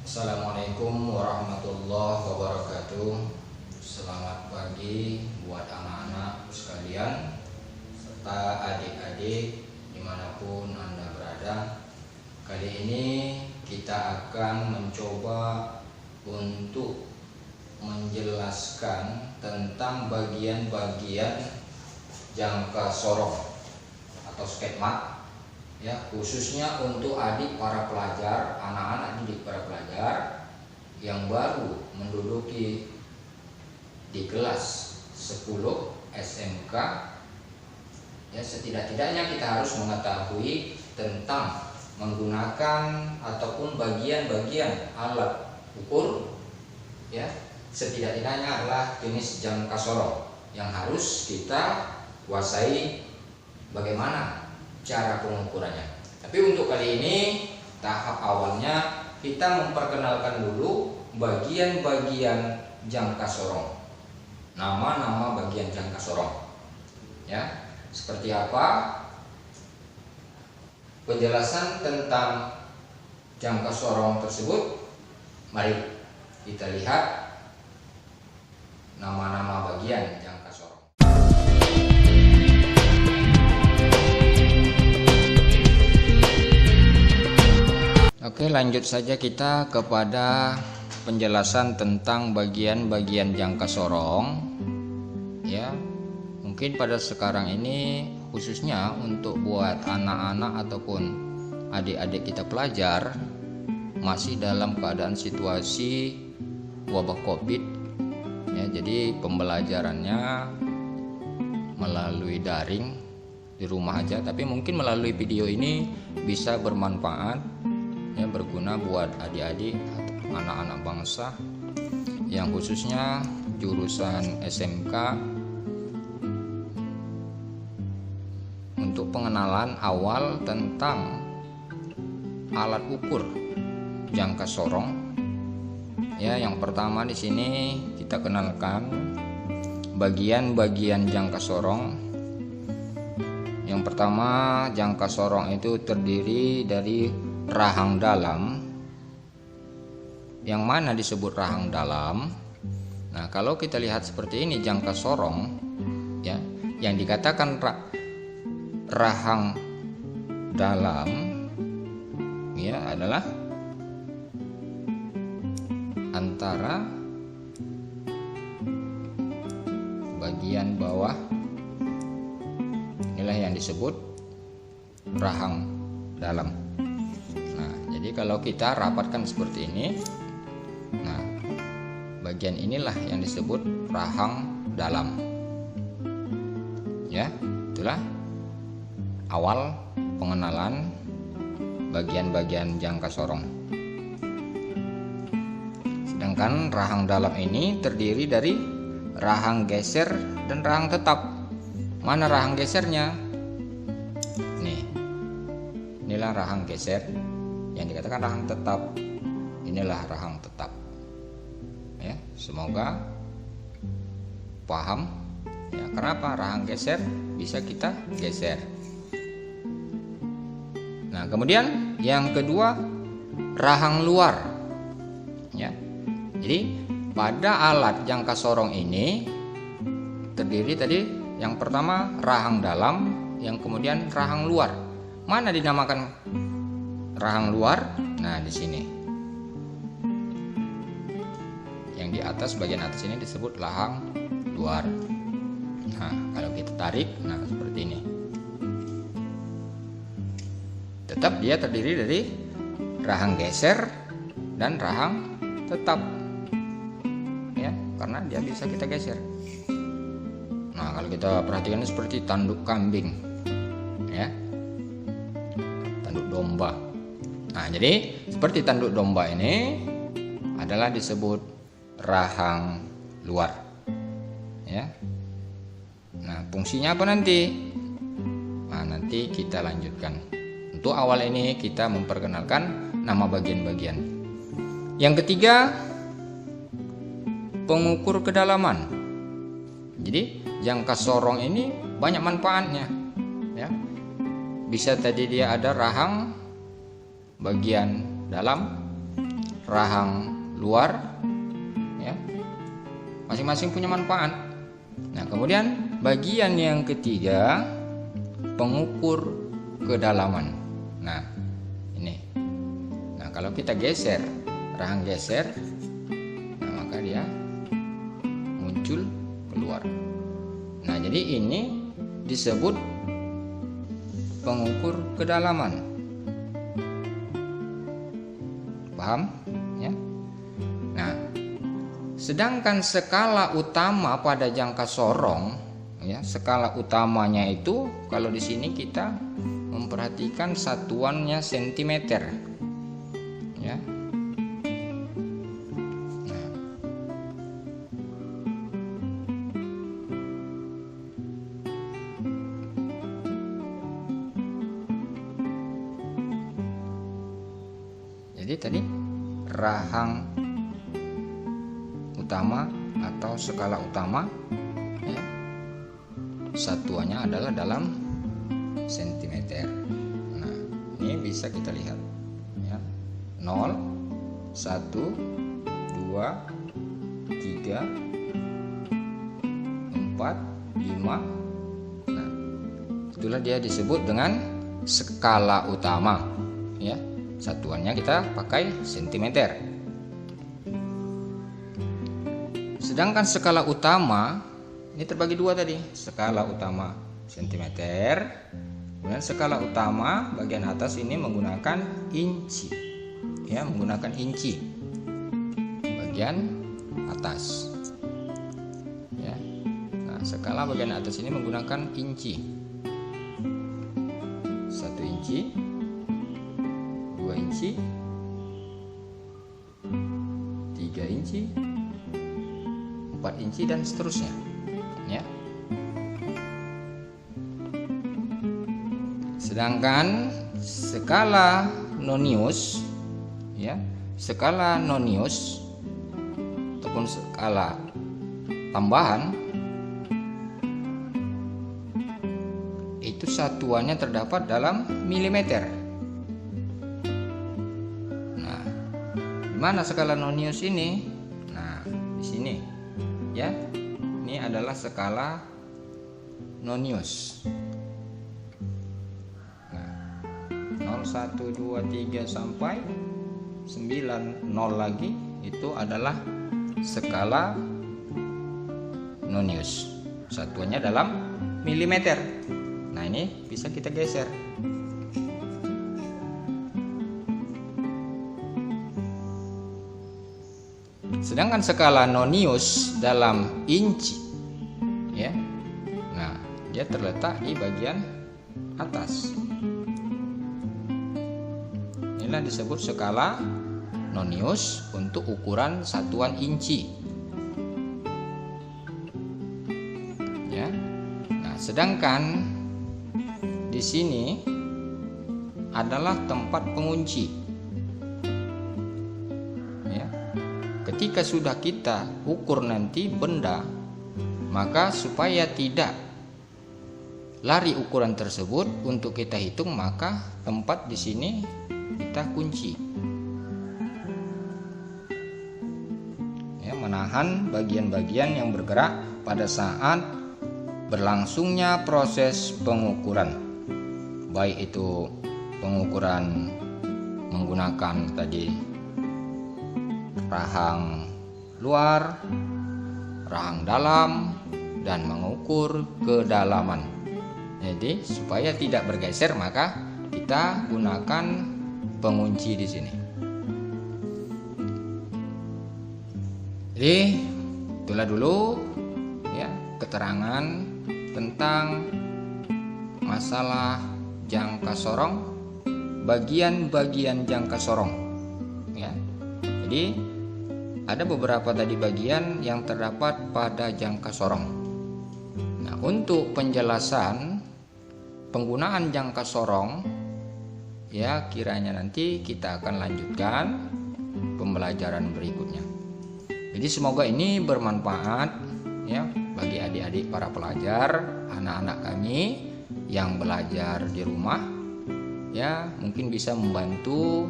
Assalamualaikum warahmatullahi wabarakatuh. Selamat pagi buat anak-anak sekalian serta adik-adik dimanapun Anda berada. Kali ini kita akan mencoba untuk menjelaskan tentang bagian-bagian jangka sorong atau sketmat, ya, khususnya untuk adik para pelajar, anak-anak didik para pelajar yang baru menduduki di kelas 10 SMK. Ya, setidak-tidaknya kita harus mengetahui tentang menggunakan ataupun bagian-bagian alat ukur, ya, setidak-tidaknya adalah jenis jangka sorong yang harus kita kuasai bagaimana cara pengukurannya. Tapi untuk kali ini tahap awalnya kita memperkenalkan dulu bagian-bagian jangka sorong. Nama-nama bagian jangka sorong. Ya, seperti apa penjelasan tentang jangka sorong tersebut? Mari kita lihat nama-nama bagian jangka sorong. Oke, lanjut saja kita kepada penjelasan tentang bagian-bagian jangka sorong. Ya, mungkin pada sekarang ini khususnya untuk buat anak-anak ataupun adik-adik kita pelajar masih dalam keadaan situasi wabah Covid. Ya, jadi pembelajarannya melalui daring di rumah aja, tapi mungkin melalui video ini bisa bermanfaat, ya, berguna buat adik-adik atau anak-anak bangsa yang khususnya jurusan SMK untuk pengenalan awal tentang alat ukur jangka sorong. Ya, yang pertama di sini kita kenalkan bagian-bagian jangka sorong. Yang pertama, jangka sorong itu terdiri dari rahang dalam. Yang mana disebut rahang dalam? Nah, kalau kita lihat seperti ini jangka sorong, ya, yang dikatakan rahang dalam, ya, adalah antara bagian bawah. Inilah yang disebut rahang dalam. Nah, jadi kalau kita rapatkan seperti ini, nah, bagian inilah yang disebut rahang dalam. Ya, itulah awal pengenalan bagian-bagian jangka sorong. Sedangkan rahang dalam ini terdiri dari rahang geser dan rahang tetap. Mana rahang gesernya? Nih, inilah rahang geser yang dikatakan rahang tetap. Inilah rahang tetap. Ya, semoga paham. Ya, kenapa rahang geser bisa kita geser? Nah, kemudian yang kedua, rahang luar. Ya, jadi pada alat jangka sorong ini terdiri tadi yang pertama rahang dalam, yang kemudian rahang luar. Mana dinamakan rahang luar? Nah, di sini. Yang di atas, bagian atas ini disebut rahang luar. Nah, kalau kita tarik, nah seperti ini. Tetap dia terdiri dari rahang geser dan rahang tetap. Ya, karena dia bisa kita geser. Nah, kalau kita perhatikan seperti tanduk kambing, ya, tanduk domba. Nah, jadi seperti tanduk domba ini adalah disebut rahang luar. Ya. Nah, fungsinya apa nanti? Nah, nanti kita lanjutkan. Untuk awal ini kita memperkenalkan nama bagian-bagian. Yang ketiga, pengukur kedalaman. Jadi jangka sorong ini banyak manfaatnya, ya. Bisa tadi dia ada rahang bagian dalam, rahang luar, ya, masing-masing punya manfaat. Nah, kemudian bagian yang ketiga, pengukur kedalaman. Nah, ini. Nah, kalau kita geser, rahang geser, nah, maka dia muncul keluar. Nah, jadi ini disebut pengukur kedalaman. Paham? Ya. Nah, sedangkan skala utama pada jangka sorong, ya, skala utamanya itu kalau di sini kita memperhatikan satuannya sentimeter, ya. Nah. Jadi tadi rahang utama atau skala utama, ya, satuannya adalah dalam sentimeter. Nah, ini bisa kita lihat, ya, 0, 1, 2, 3, 4, 5. Nah, itulah dia disebut dengan skala utama, ya. Satuannya kita pakai sentimeter. Sedangkan skala utama ini terbagi dua tadi, skala utama sentimeter, kemudian skala utama bagian atas ini menggunakan inci, ya, menggunakan inci bagian atas, ya. Nah, skala bagian atas ini menggunakan inci, 1 inci, 2 inci, 3 inci, 4 inci, dan seterusnya, ya. Sedangkan skala nonius, ya, skala nonius ataupun skala tambahan itu satuannya terdapat dalam milimeter. Nah, di mana skala nonius ini? Nah, di sini, ya. Ini adalah skala nonius. Nah, 0, 1, 2, 3 sampai 9, 0 lagi itu adalah skala nonius. Satuannya dalam milimeter. Nah, ini bisa kita geser. Sedangkan skala nonius dalam inci, ya. Nah, dia terletak di bagian atas. Inilah disebut skala nonius untuk ukuran satuan inci, ya. Nah, sedangkan di sini adalah tempat pengunci, ya. Ketika sudah kita ukur nanti benda, maka supaya tidak lari ukuran tersebut untuk kita hitung, maka tempat di sini kita kunci, ya, menahan bagian-bagian yang bergerak pada saat berlangsungnya proses pengukuran, baik itu pengukuran menggunakan tadi rahang luar, rahang dalam, dan mengukur kedalaman. Jadi supaya tidak bergeser, maka kita gunakan pengunci di sini. Jadi itulah dulu, ya, keterangan tentang masalah jangka sorong, bagian-bagian jangka sorong, ya. Jadi ada beberapa tadi bagian yang terdapat pada jangka sorong. Nah, untuk penjelasan penggunaan jangka sorong, ya, kiranya nanti kita akan lanjutkan pembelajaran berikutnya. Jadi semoga ini bermanfaat, ya, bagi adik-adik para pelajar, anak-anak kami yang belajar di rumah, ya, mungkin bisa membantu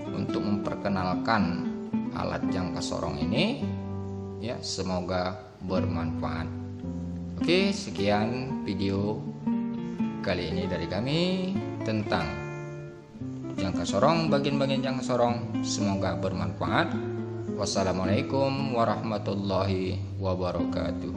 untuk memperkenalkan alat jangka sorong ini. Ya, semoga bermanfaat. Oke, sekian video kali ini dari kami tentang jangka sorong, bagian-bagian jangka sorong. Semoga bermanfaat. Wassalamualaikum warahmatullahi wabarakatuh.